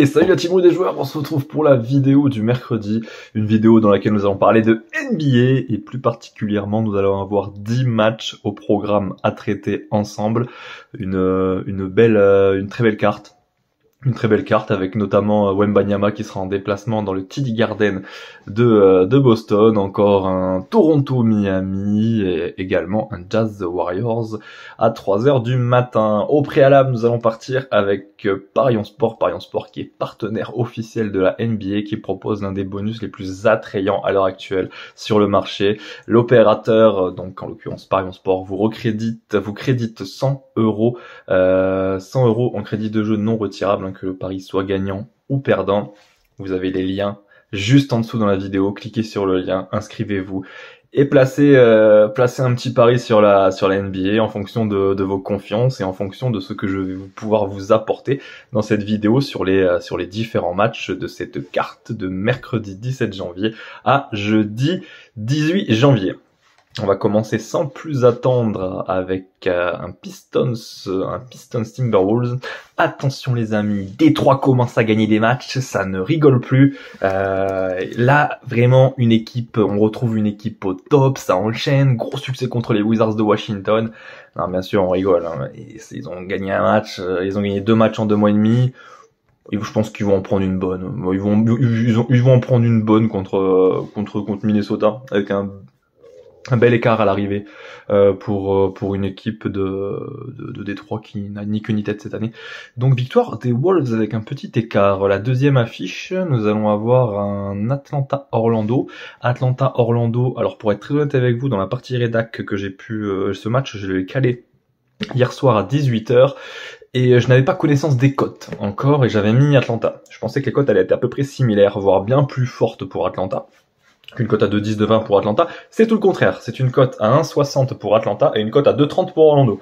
Et salut la team des joueurs, on se retrouve pour la vidéo du mercredi, une vidéo dans laquelle nous allons parler de NBA et plus particulièrement nous allons avoir 10 matchs au programme à traiter ensemble, une très belle carte. Une très belle carte avec notamment Wembanyama qui sera en déplacement dans le TD Garden de Boston, encore un Toronto-Miami et également un Jazz The Warriors à 3h du matin. Au préalable, nous allons partir avec Parion Sport qui est partenaire officiel de la NBA, qui propose l'un des bonus les plus attrayants à l'heure actuelle sur le marché. L'opérateur, donc en l'occurrence Parion Sport, vous crédite 100 euros en crédit de jeu non retirable, que le pari soit gagnant ou perdant. Vous avez les liens juste en dessous dans la vidéo, cliquez sur le lien, inscrivez-vous et placez un petit pari sur la NBA en fonction de vos confiances et en fonction de ce que je vais pouvoir vous apporter dans cette vidéo sur les différents matchs de cette carte de mercredi 17 janvier à jeudi 18 janvier. On va commencer sans plus attendre avec un Pistons Timberwolves. Attention les amis, Détroit commence à gagner des matchs, ça ne rigole plus. Là, vraiment on retrouve une équipe au top, ça enchaîne, gros succès contre les Wizards de Washington. Non, bien sûr, on rigole, hein. Ils ont gagné un match, ils ont gagné 2 matchs en 2 mois et demi. Et je pense qu'ils vont en prendre une bonne. Ils vont en prendre une bonne contre Minnesota avec un bel écart à l'arrivée pour une équipe de Détroit qui n'a ni queue ni tête cette année. Donc victoire des Wolves avec un petit écart. La deuxième affiche, nous allons avoir un Atlanta-Orlando. Atlanta-Orlando, alors pour être très honnête avec vous, dans la partie rédac que j'ai pu... ce match, je l'ai calé hier soir à 18h. Et je n'avais pas connaissance des cotes encore et j'avais mis Atlanta. Je pensais que les cotes allaient être à peu près similaires, voire bien plus fortes pour Atlanta qu'une cote à 2,10 de 20 pour Atlanta. C'est tout le contraire. C'est une cote à 1,60 pour Atlanta et une cote à 2,30 pour Orlando.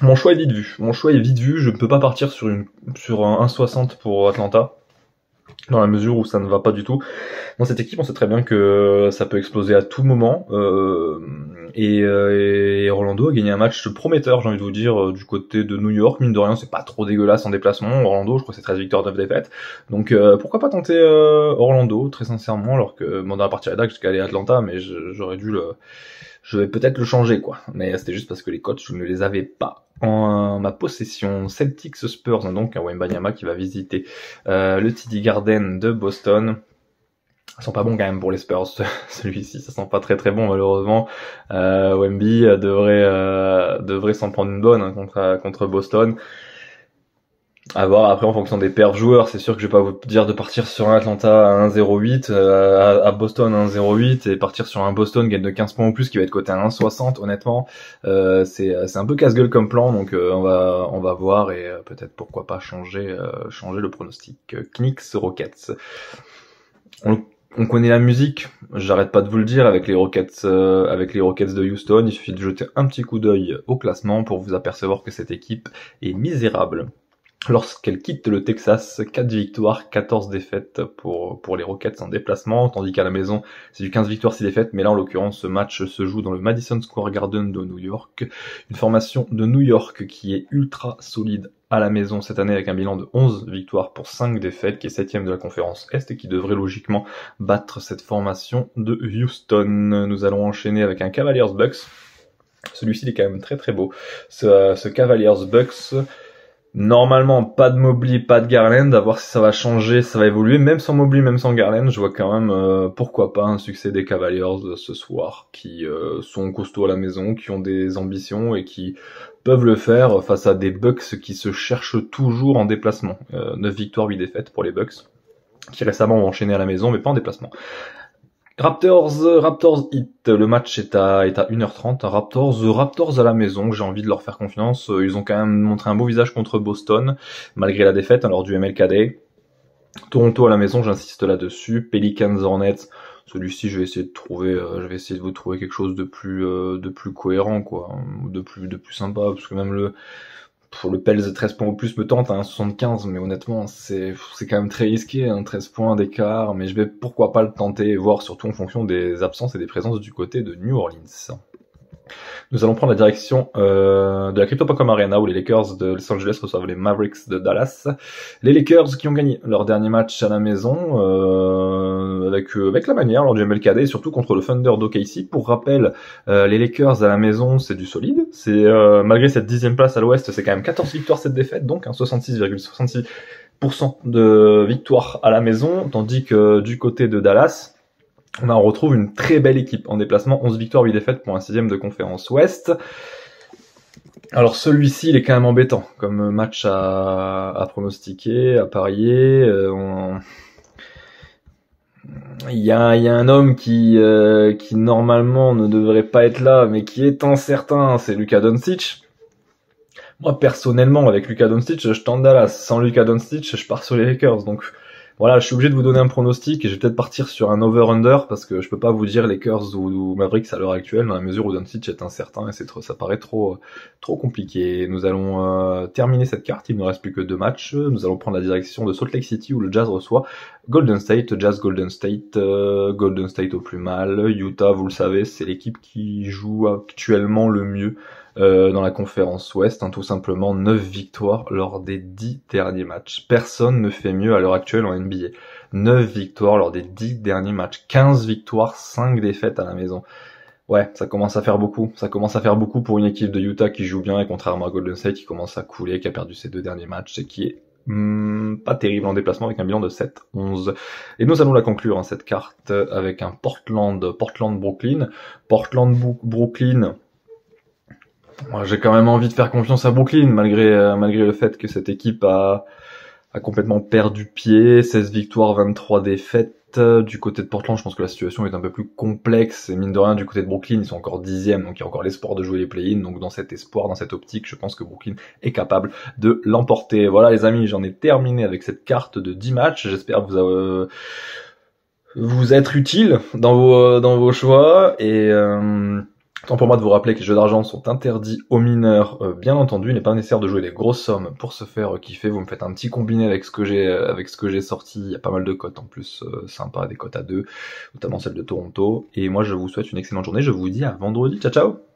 Mon choix est vite vu. Je ne peux pas partir sur un 1,60 pour Atlanta, dans la mesure où ça ne va pas du tout. Dans cette équipe, on sait très bien que ça peut exploser à tout moment. Et Orlando a gagné un match prometteur, j'ai envie de vous dire, du côté de New York. Mine de rien, c'est pas trop dégueulasse en déplacement. Orlando, je crois que c'est 13 victoires, 9 défaites. Donc pourquoi pas tenter Orlando, très sincèrement, alors que dans la partie rédac, jusqu'à aller à Atlanta, mais je vais peut-être le changer, quoi. Mais c'était juste parce que les cotes, je ne les avais pas en ma possession. Celtics Spurs, hein, donc un Wembanyama qui va visiter le TD Garden de Boston. Ils sont pas bons quand même pour les Spurs, celui-ci, ça sent pas très très bon malheureusement. Wemby devrait s'en prendre une bonne, hein, contre Boston. À voir après en fonction des paires joueurs, c'est sûr que je vais pas vous dire de partir sur un Atlanta à 1,08, à Boston à 1,08 et partir sur un Boston gagne de 15 points ou plus qui va être coté à 1,60. Honnêtement, c'est un peu casse-gueule comme plan, donc on va voir et peut-être pourquoi pas changer le pronostic. Knicks Rockets. On connaît la musique, j'arrête pas de vous le dire, avec les Rockets de Houston. Il suffit de jeter un petit coup d'œil au classement pour vous apercevoir que cette équipe est misérable. Lorsqu'elle quitte le Texas, 4 victoires, 14 défaites pour les Rockets en déplacement, tandis qu'à la maison, c'est du 15 victoires, 6 défaites, mais là, en l'occurrence, ce match se joue dans le Madison Square Garden de New York. Une formation de New York qui est ultra solide à la maison cette année avec un bilan de 11 victoires pour 5 défaites, qui est 7ème de la conférence Est et qui devrait logiquement battre cette formation de Houston. Nous allons enchaîner avec un Cavaliers Bucks. Celui-ci, il est quand même très très beau. Ce Cavaliers Bucks... Normalement, pas de Mobley, pas de Garland, à voir si ça va changer, ça va évoluer. Même sans Mobley, même sans Garland, je vois quand même, pourquoi pas, un succès des Cavaliers ce soir, qui sont costauds à la maison, qui ont des ambitions et qui peuvent le faire face à des Bucks qui se cherchent toujours en déplacement. 9 victoires, 8 défaites pour les Bucks, qui récemment ont enchaîné à la maison, mais pas en déplacement. Raptors Heat, le match est à 1h30. Raptors à la maison, j'ai envie de leur faire confiance. Ils ont quand même montré un beau visage contre Boston, malgré la défaite, lors du MLKD. Toronto à la maison, j'insiste là-dessus. Pelicans Hornets, celui-ci, je vais essayer de vous trouver quelque chose de plus cohérent, quoi, de plus sympa, parce que même pour le Pels 13 points ou plus me tente à 1,75, mais honnêtement, c'est quand même très risqué, 13 points d'écart, mais je vais pourquoi pas le tenter et voir surtout en fonction des absences et des présences du côté de New Orleans. Nous allons prendre la direction de la Crypto.com Arena où les Lakers de Los Angeles reçoivent les Mavericks de Dallas. Les Lakers qui ont gagné leur dernier match à la maison avec la manière lors du MLKD et surtout contre le Thunder d'OKC. Pour rappel, les Lakers à la maison c'est du solide. C'est malgré cette 10e place à l'Ouest, c'est quand même 14 victoires, 7 défaites, donc 66,66% de victoires à la maison, tandis que du côté de Dallas, on retrouve une très belle équipe en déplacement, 11 victoires, 8 défaites pour un 6e de conférence Ouest. Alors celui-ci, il est quand même embêtant comme match à pronostiquer, à parier. Il y a un homme qui normalement ne devrait pas être là, mais qui est incertain, c'est Luka Doncic. Moi personnellement, avec Luka Doncic, je tente Dallas. Sans Luka Doncic, je pars sur les Lakers. Donc voilà, je suis obligé de vous donner un pronostic et je vais peut-être partir sur un over-under parce que je peux pas vous dire Lakers ou Mavericks à l'heure actuelle dans la mesure où Doncic est incertain et ça paraît trop compliqué. Nous allons terminer cette carte, il ne nous reste plus que 2 matchs. Nous allons prendre la direction de Salt Lake City où le Jazz reçoit Golden State, Golden State au plus mal. Utah, vous le savez, c'est l'équipe qui joue actuellement le mieux dans la conférence Ouest, tout simplement 9 victoires lors des 10 derniers matchs. Personne ne fait mieux à l'heure actuelle en NBA. 9 victoires lors des 10 derniers matchs, 15 victoires, 5 défaites à la maison. Ouais, ça commence à faire beaucoup. Ça commence à faire beaucoup pour une équipe de Utah qui joue bien et contrairement à Golden State qui commence à couler, qui a perdu ses 2 derniers matchs et qui est pas terrible en déplacement avec un bilan de 7-11. Et nous allons la conclure, cette carte, avec un Portland-Brooklyn. Portland-Brooklyn, moi, j'ai quand même envie de faire confiance à Brooklyn, malgré le fait que cette équipe a complètement perdu pied, 16 victoires, 23 défaites. Du côté de Portland, je pense que la situation est un peu plus complexe, et mine de rien, du côté de Brooklyn, ils sont encore 10e, donc il y a encore l'espoir de jouer les play-in, donc dans cet espoir, dans cette optique, je pense que Brooklyn est capable de l'emporter. Voilà les amis, j'en ai terminé avec cette carte de 10 matchs, j'espère vous être utile dans vos choix, et tant pour moi de vous rappeler que les jeux d'argent sont interdits aux mineurs, bien entendu. Il n'est pas nécessaire de jouer des grosses sommes pour se faire kiffer. Vous me faites un petit combiné avec ce que j'ai sorti. Il y a pas mal de cotes en plus sympas, des cotes à 2, notamment celle de Toronto. Et moi, je vous souhaite une excellente journée. Je vous dis à vendredi. Ciao, ciao!